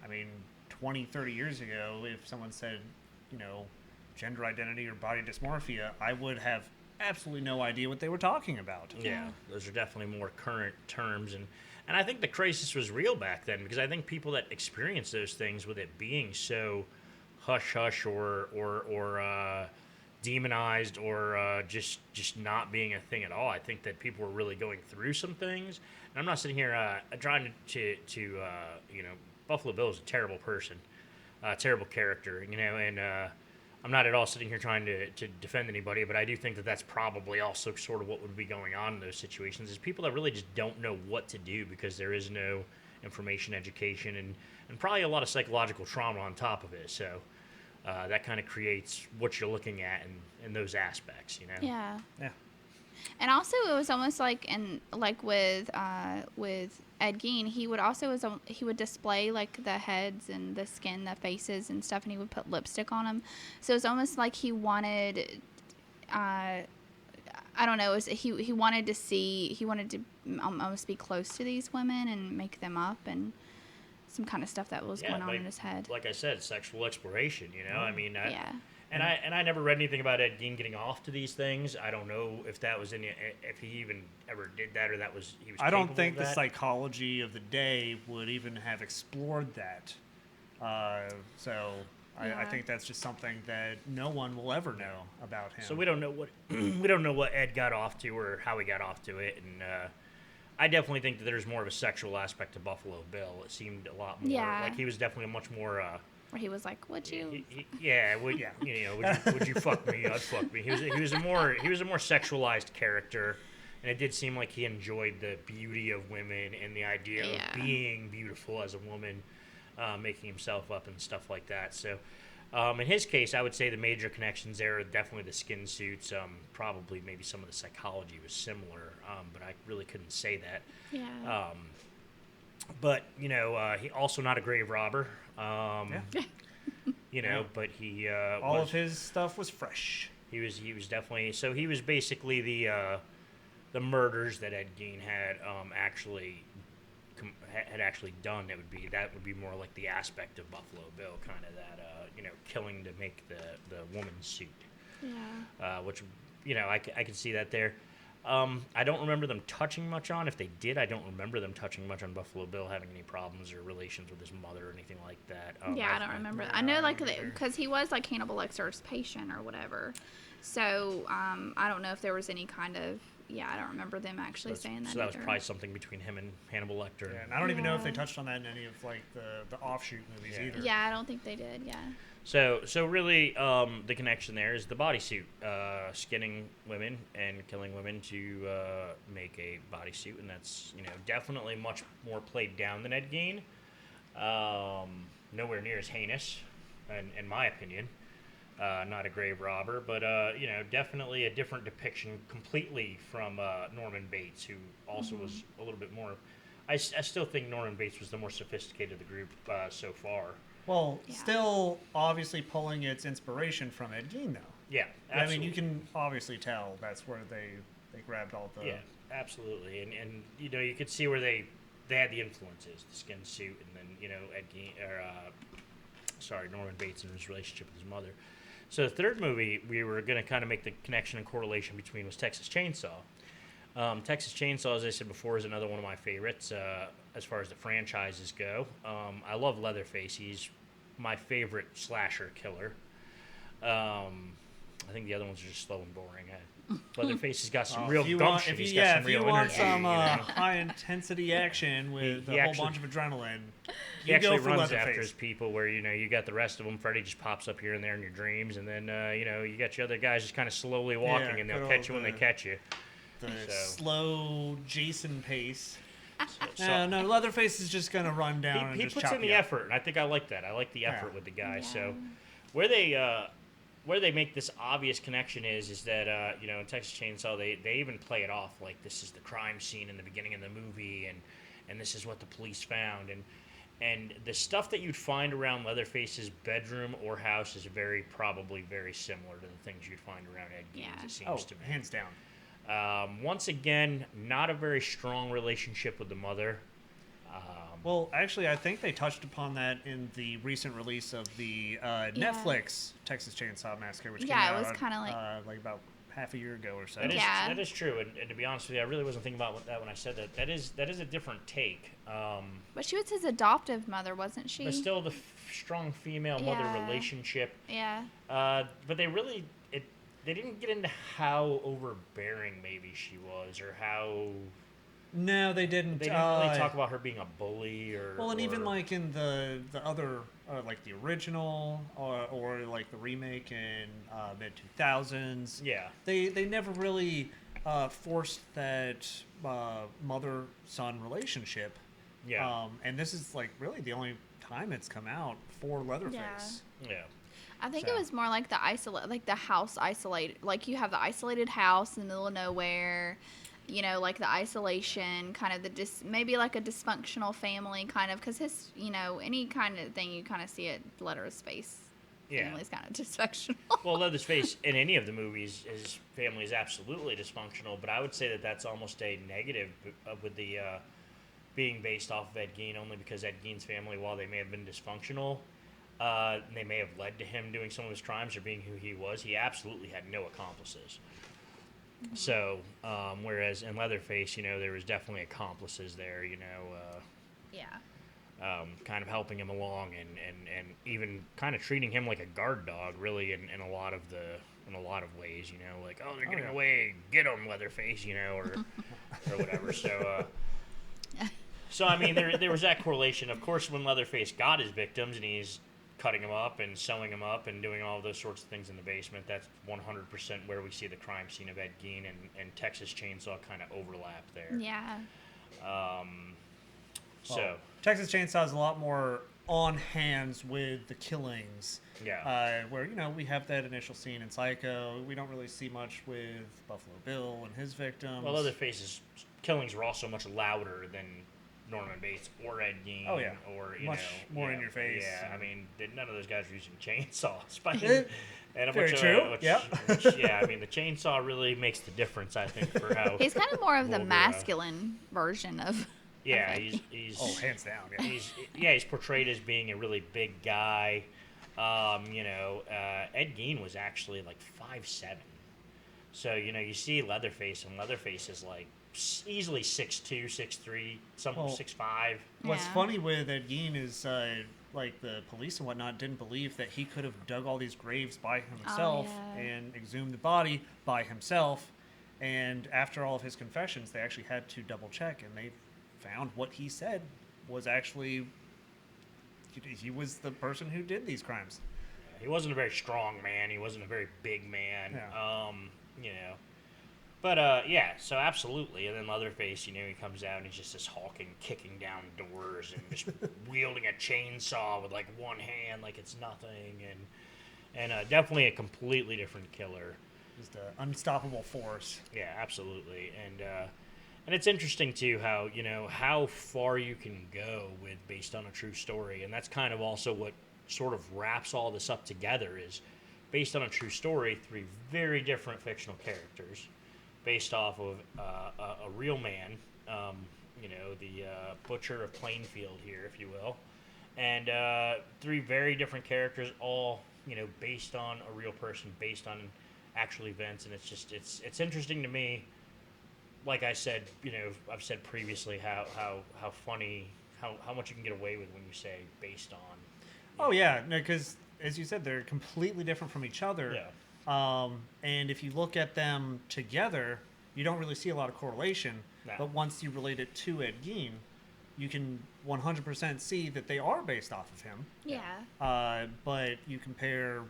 mean, 20, 30 years ago, if someone said, gender identity or body dysmorphia, I would have absolutely no idea what they were talking about. Yeah, those are definitely more current terms, and I think the crisis was real back then, because I think people that experienced those things, with it being so hush hush or demonized or just not being a thing at all, I think that people were really going through some things. And I'm not sitting here trying to Buffalo Bill is a terrible person, terrible character, and I'm not at all sitting here trying to defend anybody, but I do think that that's probably also sort of what would be going on in those situations, is people that really just don't know what to do because there is no information, education, and probably a lot of psychological trauma on top of it. So that kind of creates what you're looking at in those aspects, Yeah. Yeah. And also, it was almost like with Ed Gein, he would display like the heads and the skin, the faces and stuff, and he would put lipstick on them. So it's almost like he wanted, I don't know, he wanted to almost be close to these women and make them up, and some kind of stuff that was going on in his head. Like I said, sexual exploration. I mean, Yeah. And I never read anything about Ed Gein getting off to these things. I don't know if that was if he even ever did that, or he was. I don't think of that. the psychology of the day would even have explored that. I think that's just something that no one will ever know about him. So we don't know what Ed got off to or how he got off to it, and I definitely think that there's more of a sexual aspect to Buffalo Bill. It seemed a lot more like he was definitely a much more. Where he was like, "Would you?" Would you fuck me? I'd fuck me. He was a more sexualized character, and it did seem like he enjoyed the beauty of women and the idea of being beautiful as a woman, making himself up and stuff like that. So, in his case, I would say the major connections there are definitely the skin suits. Probably maybe some of the psychology was similar, but I really couldn't say that. Yeah. But he also not a grave robber. But he all of his stuff was fresh. He was definitely, so he was basically the murders that Ed Gein had actually done. That would be more like the aspect of Buffalo Bill, kind of that killing to make the woman's suit. Yeah. Which I could see that there. I don't remember them touching much on. If they did, I don't remember them touching much on Buffalo Bill having any problems or relations with his mother or anything like that. I don't remember. I know, because he was like Hannibal Lecter's patient or whatever. So I don't know if there was any kind of. I don't remember them actually saying that. So that was either. probably something between him and Hannibal Lecter. Yeah, and I don't even know if they touched on that in any of like the offshoot movies either. Yeah, I don't think they did. Yeah. So really, the connection there is the bodysuit, skinning women and killing women to make a bodysuit, and that's definitely much more played down than Ed Gein. Nowhere near as heinous, in my opinion. Not a grave robber, but definitely a different depiction completely from Norman Bates, who also was a little bit more. I still think Norman Bates was the more sophisticated of the group so far. Well, still obviously pulling its inspiration from Ed Gein, though. Yeah, absolutely. I mean, you can obviously tell that's where they grabbed all the. Yeah, absolutely, and you could see where they had the influences, the skin suit, and then Ed Gein, Norman Bates and his relationship with his mother. So the third movie we were going to kind of make the connection and correlation between was Texas Chainsaw. Texas Chainsaw, as I said before, is another one of my favorites as far as the franchises go. I love Leatherface. He's my favorite slasher killer. I think the other ones are just slow and boring. Leatherface has got some real gumption. He's got some real energy. If you want some high-intensity action with a whole bunch of adrenaline, he actually runs after his people where, you got the rest of them. Freddy just pops up here and there in your dreams, and then, you got your other guys just kind of slowly walking, and they'll catch you when they catch you. The slow Jason pace. No, Leatherface is just going to run down and just he puts in the effort, and I think I like that. I like the effort with the guy. Yeah. So where they where they make this obvious connection is that in Texas Chainsaw they even play it off like this is the crime scene in the beginning of the movie, and this is what the police found, and the stuff that you'd find around Leatherface's bedroom or house is probably very similar to the things you'd find around Ed Gein's. It seems to me, hands down. Once again, not a very strong relationship with the mother. Well, actually, I think they touched upon that in the recent release of the Netflix Texas Chainsaw Massacre, which came out, it was kind of like about half a year ago or so. That is true, and to be honest with you, I really wasn't thinking about that when I said that. That is a different take. But she was his adoptive mother, wasn't she? But still, the strong female-mother relationship. Yeah. But they didn't get into how overbearing maybe she was, or how. No, they didn't. They didn't really talk about her being a bully, or. Well, and even like in the other, like the original, or like the remake in mid 2000s. Yeah. They never really forced that mother-son relationship. Yeah. And this is like really the only time it's come out for Leatherface. Yeah. I think it was more like the house isolated. Like you have the isolated house in the middle of nowhere, like the isolation, kind of maybe like a dysfunctional family, kind of, because his, any kind of thing you kind of see at Leatherface. Yeah. Family's kind of dysfunctional. Well, Leatherface in any of the movies, his family is absolutely dysfunctional, but I would say that that's almost a negative with the being based off of Ed Gein, only because Ed Gein's family, while they may have been dysfunctional, they may have led to him doing some of his crimes or being who he was, he absolutely had no accomplices. Mm-hmm. So, whereas in Leatherface, there was definitely accomplices there, kind of helping him along and even kind of treating him like a guard dog, really, in a lot of ways, like, oh, they're getting away, get them, Leatherface, or whatever. So I mean, there was that correlation. Of course, when Leatherface got his victims and he's cutting them up and sewing them up and doing all those sorts of things in the basement, that's 100% where we see the crime scene of Ed Gein and Texas Chainsaw kind of overlap there. Yeah. Texas Chainsaw is a lot more on hands with the killings. Yeah. Where, we have that initial scene in Psycho. We don't really see much with Buffalo Bill and his victims. Well, Leatherface's killings were also much louder than Norman Bates or Ed Gein. Oh, yeah. Or, much more in your face. Yeah, I mean, none of those guys were using chainsaws. Very true. Yeah, I mean, the chainsaw really makes the difference, I think, for how... He's kind of more of the masculine version of... Yeah, he's... Oh, hands down, yeah. He's portrayed as being a really big guy. Ed Gein was actually like 5'7". So, you see Leatherface, and Leatherface is like easily 6'2", 6'3", 6'5". What's funny with Ed Gein is, like, the police and whatnot didn't believe that he could have dug all these graves by himself and exhumed the body by himself. And after all of his confessions, they actually had to double check, and they found what he said was actually he was the person who did these crimes. He wasn't a very strong man. He wasn't a very big man. Yeah. But so absolutely. And then Leatherface, he comes out and he's just this hulking, kicking down doors and just wielding a chainsaw with like one hand like it's nothing, and definitely a completely different killer. Just an unstoppable force. Yeah, absolutely. And it's interesting too how how far you can go with based on a true story, and that's kind of also what sort of wraps all this up together is based on a true story, 3 very different fictional characters based off of a real man, the butcher of Plainfield here, if you will, and 3 very different characters, all based on a real person, based on actual events, and it's interesting to me. Like I said, I've said previously how funny, how much you can get away with when you say based on. Oh yeah, no, because as you said, they're completely different from each other. Yeah. And if you look at them together, you don't really see a lot of correlation. No. But once you relate it to Ed Gein, you can 100% see that they are based off of him. Yeah. But you compare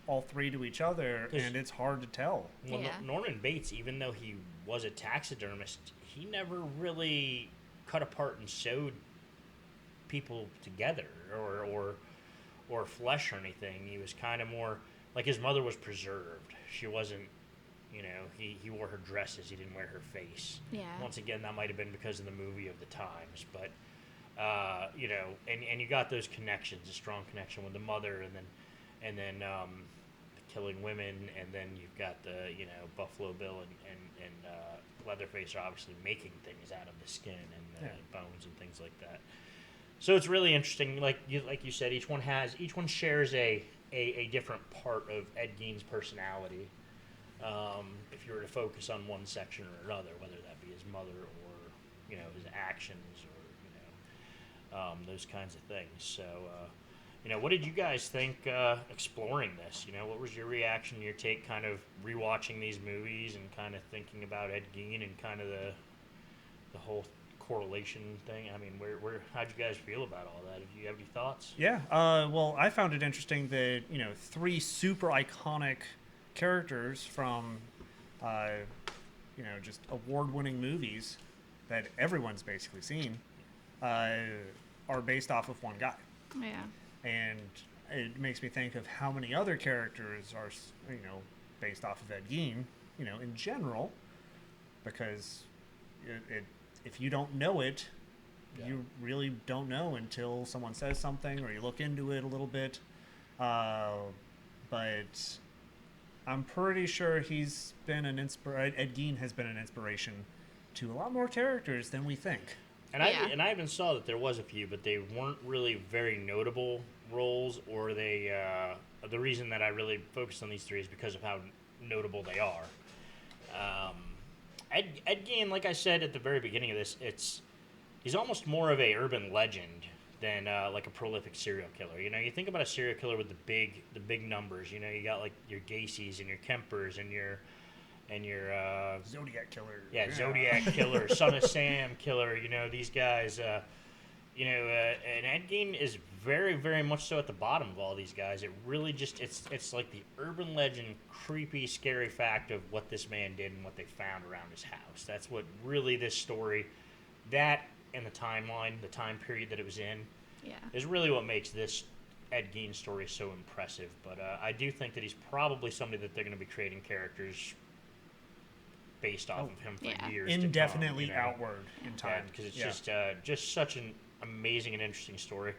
all 3 to each other, and it's hard to tell. Well, Norman Bates, even though he was a taxidermist, he never really cut apart and sewed people together or flesh or anything. He was kind of more like his mother was preserved. She wasn't, he wore her dresses. He didn't wear her face. Yeah. Once again, that might have been because of the movie of the times, but and you got those connections, a strong connection with the mother, and then the killing women, and then you've got the Buffalo Bill and Leatherface are obviously making things out of the skin and bones and things like that. So it's really interesting. Like you said, each one shares a different part of Ed Gein's personality. If you were to focus on one section or another, whether that be his mother or his actions or those kinds of things. So what did you guys think exploring this? What was your reaction, your take, kind of rewatching these movies and kind of thinking about Ed Gein and kind of the whole correlation thing? I mean, how'd you guys feel about all that? Do you have any thoughts? Yeah. Well, I found it interesting that 3 super iconic characters from just award-winning movies that everyone's basically seen are based off of one guy. Yeah. And it makes me think of how many other characters are based off of Ed Gein in general, because if you don't know it, you really don't know until someone says something or you look into it a little bit. But I'm pretty sure Ed Gein has been an inspiration to a lot more characters than we think. And I even saw that there was a few, but they weren't really very notable roles, or they the reason that I really focused on these 3 is because of how notable they are. Ed Gein, like I said at the very beginning of this, he's almost more of a urban legend than like a prolific serial killer. You think about a serial killer with the big numbers. You got like your Gacy's and your Kempers and your Zodiac killer. Yeah, Zodiac killer, Son of Sam killer. These guys. And Ed Gein is very, very much so at the bottom of all these guys. It really just it's like the urban legend, creepy, scary fact of what this man did and what they found around his house. That's what really this story, that and the timeline, the time period that it was in, is really what makes this Ed Gein story so impressive. But I do think that he's probably somebody that they're going to be creating characters based off of him for years. Indefinitely outward in time. Because it's just such an amazing and interesting story.